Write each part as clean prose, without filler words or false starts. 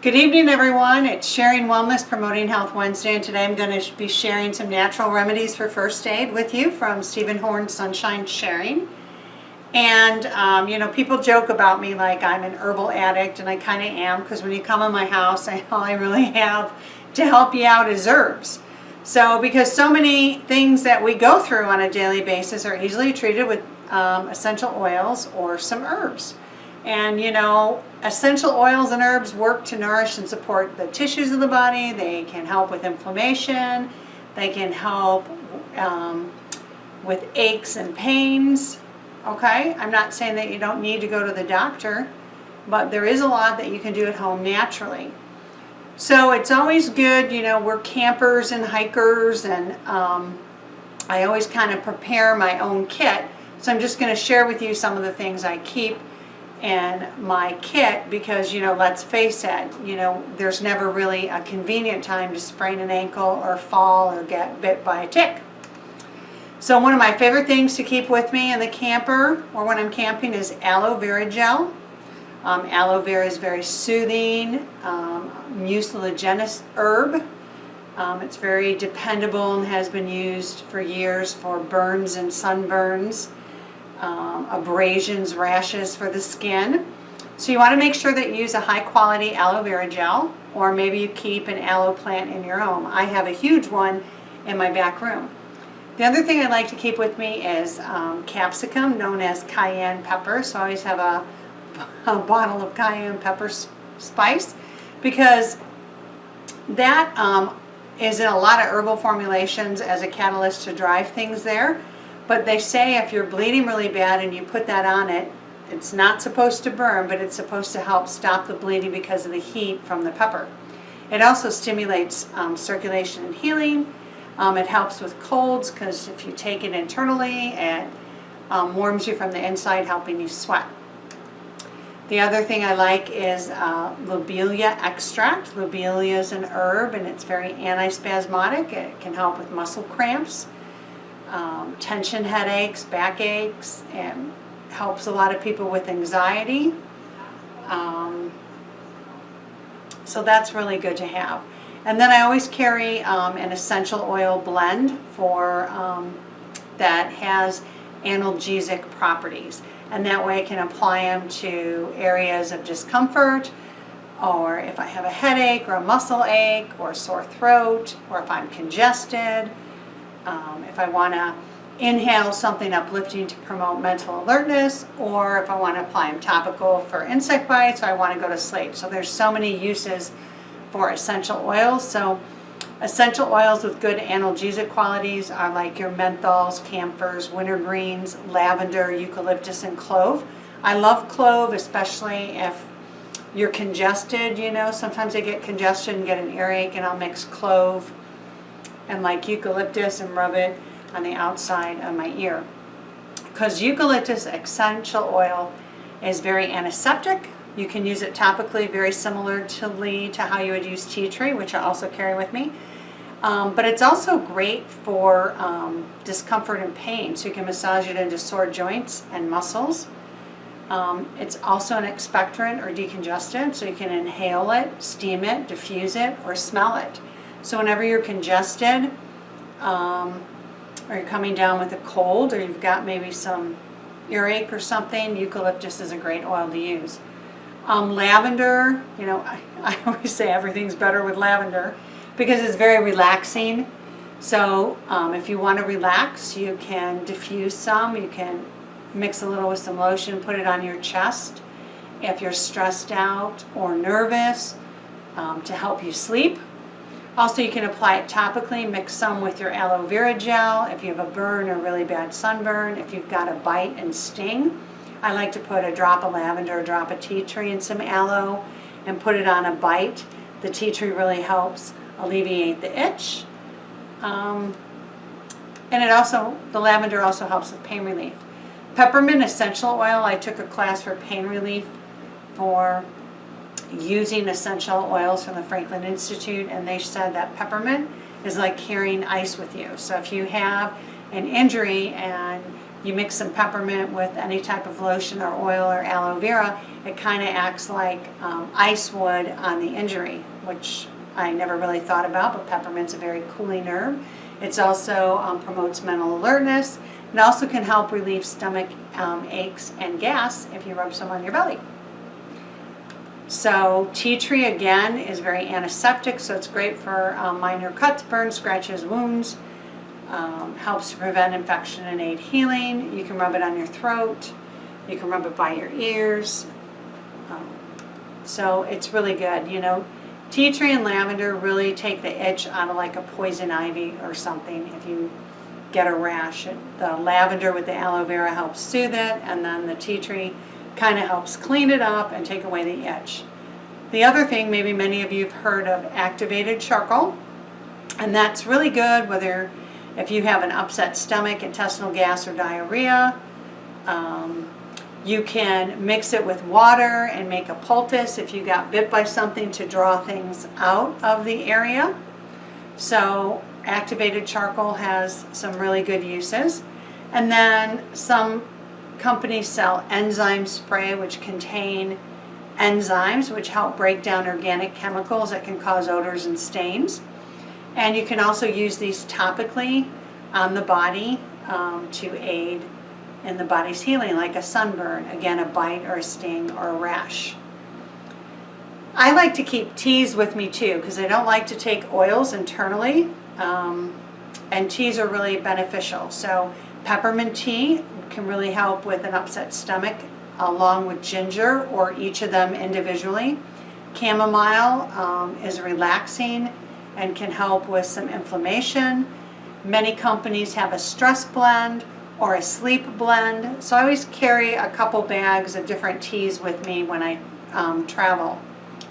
Good evening, everyone. It's Sharing Wellness, Promoting Health Wednesday, and today I'm going to be sharing some natural remedies for first aid with you from Stephen Horn Sunshine Sharing. And, people joke about me like I'm an herbal addict, and I kind of am, because when you come in my house, all I really have to help you out is herbs. So, because so many things that we go through on a daily basis are easily treated with essential oils or some herbs. And essential oils and herbs work to nourish and support the tissues of the body. They can help with inflammation. They can help with aches and pains. Okay, I'm not saying that you don't need to go to the doctor, but there is a lot that you can do at home naturally. So it's always good, we're campers and hikers, and I always kind of prepare my own kit. So I'm just going to share with you some of the things I keep in my kit because, let's face it, there's never really a convenient time to sprain an ankle or fall or get bit by a tick. So one of my favorite things to keep with me in the camper or when I'm camping is aloe vera gel. Aloe vera is very soothing, mucilaginous herb. It's very dependable and has been used for years for burns and sunburns. Abrasions, rashes for the skin. So you want to make sure that you use a high quality aloe vera gel, or maybe you keep an aloe plant in your home. I have a huge one in my back room. The other thing I like to keep with me is capsicum, known as cayenne pepper. So I always have a bottle of cayenne pepper spice because that is in a lot of herbal formulations as a catalyst to drive things there. But they say if you're bleeding really bad and you put that on it, it's not supposed to burn, but it's supposed to help stop the bleeding because of the heat from the pepper. It also stimulates circulation and healing. It helps with colds because if you take it internally, it warms you from the inside, helping you sweat. The other thing I like is lobelia extract. Lobelia is an herb and it's very antispasmodic. It can help with muscle cramps. Tension headaches, backaches, and helps a lot of people with anxiety. So that's really good to have. And then I always carry an essential oil blend for that has analgesic properties. And that way I can apply them to areas of discomfort, or if I have a headache or a muscle ache or a sore throat, or if I'm congested. If I want to inhale something uplifting to promote mental alertness, or if I want to apply them topical for insect bites, or I want to go to sleep. So there's so many uses for essential oils. So essential oils with good analgesic qualities are like your menthols, camphors, wintergreens, lavender, eucalyptus, and clove. I love clove, especially if you're congested. Sometimes I get congestion and get an earache, and I'll mix clove and like eucalyptus and rub it on the outside of my ear. Because eucalyptus essential oil is very antiseptic. You can use it topically, very similar to how you would use tea tree, which I also carry with me. But it's also great for discomfort and pain, so you can massage it into sore joints and muscles. It's also an expectorant or decongestant, so you can inhale it, steam it, diffuse it, or smell it. So whenever you're congested, or you're coming down with a cold, or you've got maybe some earache or something, eucalyptus is a great oil to use. Lavender, I always say everything's better with lavender because it's very relaxing. So if you want to relax, you can diffuse some. You can mix a little with some lotion, put it on your chest if you're stressed out or nervous, to help you sleep. Also, you can apply it topically, mix some with your aloe vera gel if you have a burn or really bad sunburn. If you've got a bite and sting, I like to put a drop of lavender, a drop of tea tree, and some aloe and put it on a bite. The tea tree really helps alleviate the itch. And the lavender also helps with pain relief. Peppermint essential oil, I took a class for pain relief for using essential oils from the Franklin Institute, and they said that peppermint is like carrying ice with you. So if you have an injury and you mix some peppermint with any type of lotion or oil or aloe vera, it kind of acts like ice would on the injury, which I never really thought about, but peppermint's a very cooling herb. It's also promotes mental alertness. It also can help relieve stomach aches and gas if you rub some on your belly. So tea tree, again, is very antiseptic, so it's great for minor cuts, burns, scratches, wounds. Helps to prevent infection and aid healing. You can rub it on your throat. You can rub it by your ears. So it's really good. You know, tea tree and lavender really take the itch out of like a poison ivy or something if you get a rash. The lavender with the aloe vera helps soothe it, and then the tea tree kind of helps clean it up and take away the itch. The other thing, maybe many of you have heard of activated charcoal, and that's really good whether if you have an upset stomach, intestinal gas, or diarrhea. You can mix it with water and make a poultice if you got bit by something to draw things out of the area. So activated charcoal has some really good uses. And then some companies sell enzyme spray, which contain enzymes which help break down organic chemicals that can cause odors and stains. And you can also use these topically on the body to aid in the body's healing, like a sunburn, again, a bite or a sting or a rash. I like to keep teas with me too, because I don't like to take oils internally, and teas are really beneficial. So peppermint tea can really help with an upset stomach, along with ginger, or each of them individually. Chamomile is relaxing and can help with some inflammation. Many companies have a stress blend or a sleep blend. So I always carry a couple bags of different teas with me when I travel.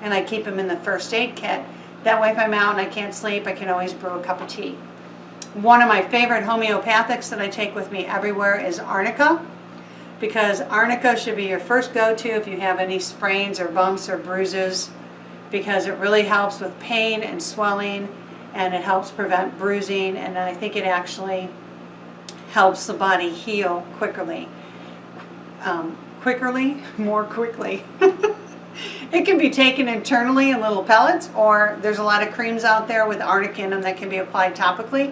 And I keep them in the first aid kit. That way if I'm out and I can't sleep, I can always brew a cup of tea. One of my favorite homeopathics that I take with me everywhere is arnica, because arnica should be your first go-to if you have any sprains or bumps or bruises, because it really helps with pain and swelling, and it helps prevent bruising, and I think it actually helps the body heal more quickly. It can be taken internally in little pellets, or there's a lot of creams out there with arnica in them that can be applied topically.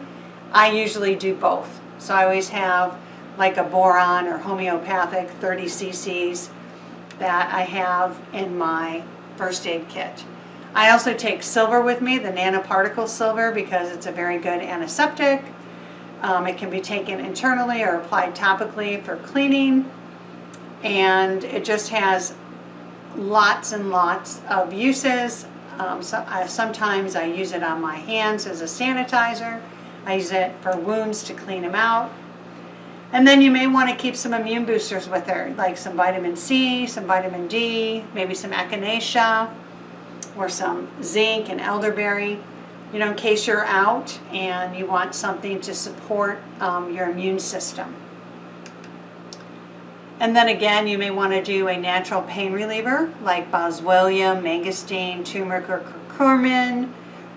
I usually do both. So I always have like a boron or homeopathic 30 cc's that I have in my first aid kit. I also take silver with me, the nanoparticle silver, because it's a very good antiseptic. It can be taken internally or applied topically for cleaning, and it just has lots and lots of uses. Sometimes I use it on my hands as a sanitizer. I use it for wounds to clean them out. And then you may want to keep some immune boosters with her, like some vitamin C, some vitamin D, maybe some echinacea, or some zinc and elderberry, you know, in case you're out and you want something to support your immune system. And then again, you may want to do a natural pain reliever like boswellia, mangosteen, turmeric or curcumin,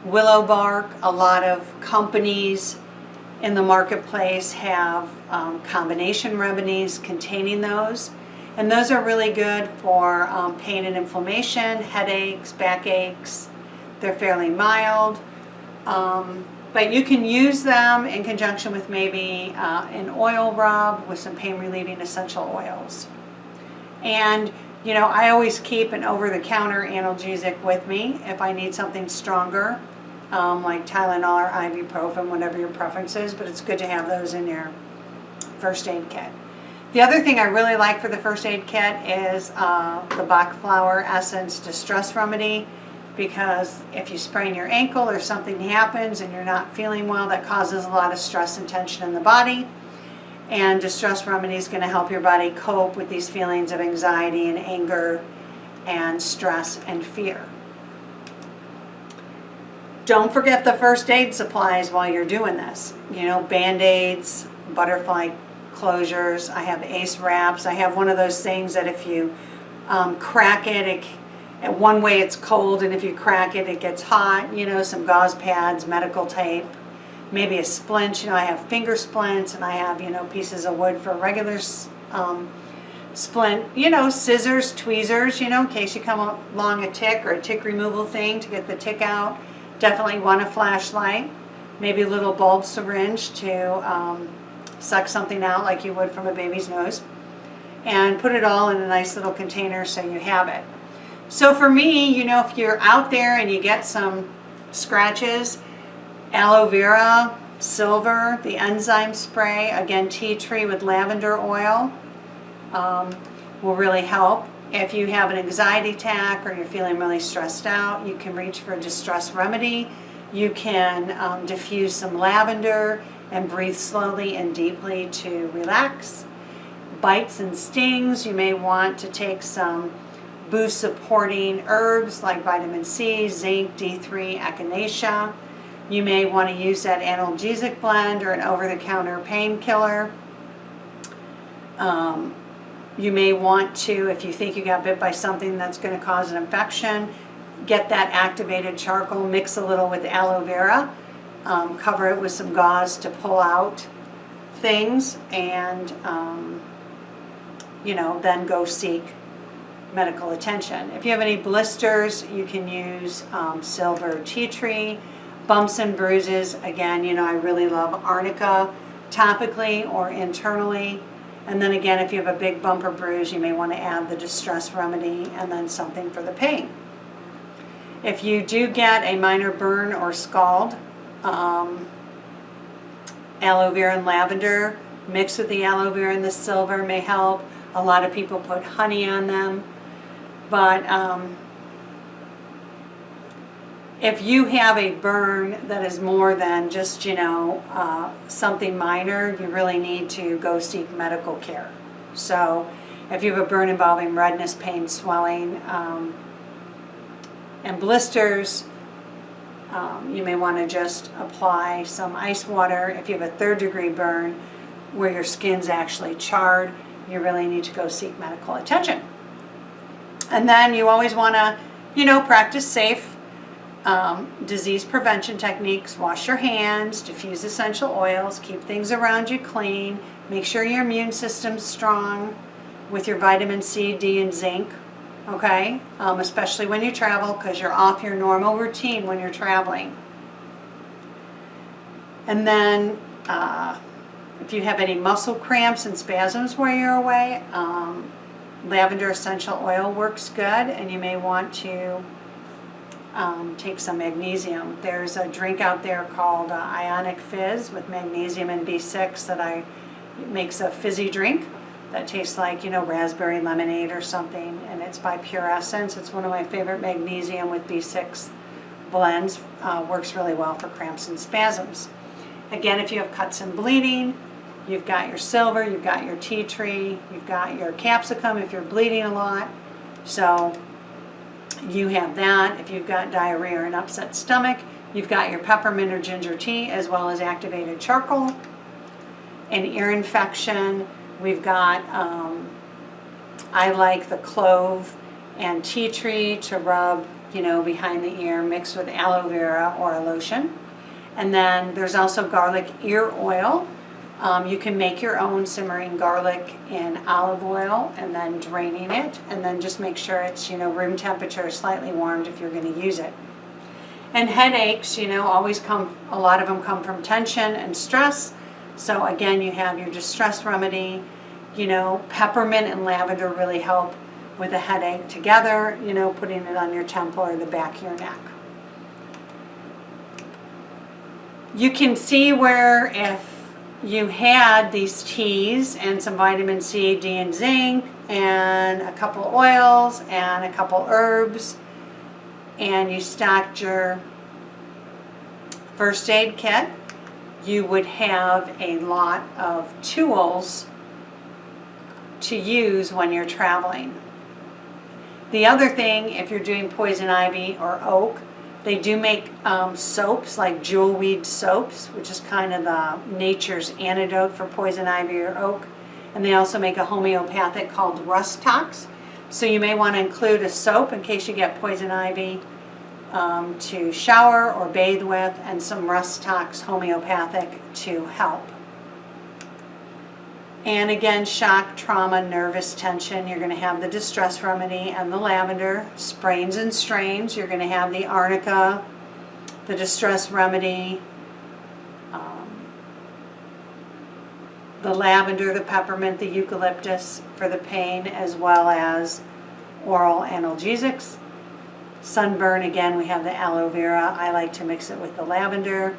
willow bark. A lot of companies in the marketplace have combination remedies containing those. And those are really good for pain and inflammation, headaches, backaches. They're fairly mild. But you can use them in conjunction with maybe an oil rub with some pain relieving essential oils. And you know, I always keep an over-the-counter analgesic with me if I need something stronger, like Tylenol or ibuprofen, whatever your preference is, but it's good to have those in your first aid kit. The other thing I really like for the first aid kit is the Bach Flower Essence Distress Remedy, because if you sprain your ankle or something happens and you're not feeling well, that causes a lot of stress and tension in the body. And Distress Remedy is going to help your body cope with these feelings of anxiety and anger and stress and fear. Don't forget the first aid supplies while you're doing this. You know, Band-Aids, butterfly closures. I have Ace wraps. I have one of those things that if you crack it, one way it's cold, and if you crack it, it gets hot. You know, some gauze pads, medical tape. maybe a splint. I have finger splints, and I have, pieces of wood for regular splint. Scissors, tweezers, in case you come along a tick or a tick removal thing to get the tick out. Definitely want a flashlight. Maybe a little bulb syringe to suck something out like you would from a baby's nose. And put it all in a nice little container so you have it. So for me, if you're out there and you get some scratches, aloe vera, silver, the enzyme spray, again tea tree with lavender oil will really help. If you have an anxiety attack or you're feeling really stressed out, you can reach for a distress remedy. You can diffuse some lavender and breathe slowly and deeply to relax. Bites and stings, you may want to take some boost supporting herbs like vitamin C, zinc, D3, echinacea. You may want to use that analgesic blend or an over-the-counter painkiller. You may want to, if you think you got bit by something that's going to cause an infection, get that activated charcoal, mix a little with aloe vera, cover it with some gauze to pull out things, and then go seek medical attention. If you have any blisters, you can use silver tea tree. Bumps and bruises, again, I really love arnica topically or internally. And then again, if you have a big bump or bruise, you may want to add the distress remedy and then something for the pain. If you do get a minor burn or scald, aloe vera and lavender mixed with the aloe vera and the silver may help. A lot of people put honey on them. But if you have a burn that is more than just, something minor, you really need to go seek medical care. So if you have a burn involving redness, pain, swelling, and blisters, you may want to just apply some ice water. If you have a 3rd-degree burn where your skin's actually charred, you really need to go seek medical attention. And then you always want to, practice safe disease prevention techniques. Wash your hands, diffuse essential oils, keep things around you clean, make sure your immune system's strong with your vitamin C, D, and zinc, okay? Especially when you travel, because you're off your normal routine when you're traveling. And then if you have any muscle cramps and spasms while you're away, lavender essential oil works good, and you may want to take some magnesium. There's a drink out there called Ionic Fizz with magnesium and B6 that makes a fizzy drink that tastes like, raspberry lemonade or something, and it's by Pure Essence. It's one of my favorite magnesium with B6 blends. Works really well for cramps and spasms. Again, if you have cuts and bleeding, you've got your silver, you've got your tea tree, you've got your capsicum if you're bleeding a lot. So you have that. If you've got diarrhea or an upset stomach, you've got your peppermint or ginger tea as well as activated charcoal. An ear infection, we've got, I like the clove and tea tree to rub, behind the ear, mixed with aloe vera or a lotion. And then there's also garlic ear oil. You can make your own, simmering garlic in olive oil and then draining it, and then just make sure it's, room temperature, slightly warmed if you're going to use it. And headaches, always a lot of them come from tension and stress. So again, you have your distress remedy. Peppermint and lavender really help with a headache together, putting it on your temple or the back of your neck. You can see where if you had these teas and some vitamin C, D, and zinc, and a couple oils and a couple herbs, and you stacked your first aid kit, you would have a lot of tools to use when you're traveling. The other thing, if you're doing poison ivy or oak, they do make soaps like jewelweed soaps, which is kind of the nature's antidote for poison ivy or oak. And they also make a homeopathic called Rust Tox. So you may want to include a soap in case you get poison ivy to shower or bathe with, and some Rust Tox homeopathic to help. And again, shock, trauma, nervous tension, you're going to have the distress remedy and the lavender. Sprains and strains, you're going to have the arnica, the distress remedy, the lavender, the peppermint, the eucalyptus for the pain, as well as oral analgesics. Sunburn, again, we have the aloe vera. I like to mix it with the lavender.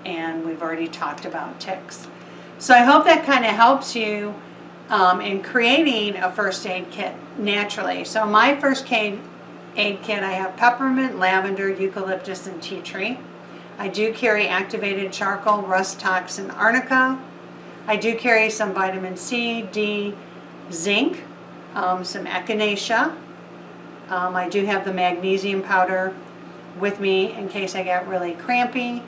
And we've already talked about ticks. So I hope that kind of helps you in creating a first aid kit naturally. So my first aid kit, I have peppermint, lavender, eucalyptus, and tea tree. I do carry activated charcoal, Rust Tox, and arnica. I do carry some vitamin C, D, zinc, some echinacea. I do have the magnesium powder with me in case I get really crampy.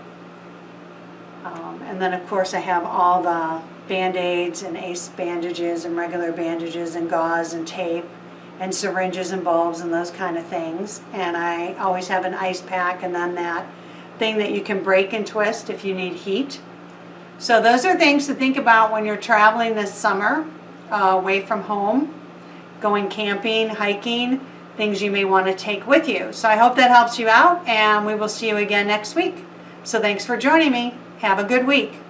And then of course I have all the Band-Aids and ACE bandages and regular bandages and gauze and tape and syringes and bulbs and those kind of things. And I always have an ice pack, and then that thing that you can break and twist if you need heat. So those are things to think about when you're traveling this summer away from home, going camping, hiking, things you may want to take with you. So I hope that helps you out, and we will see you again next week. So thanks for joining me. Have a good week.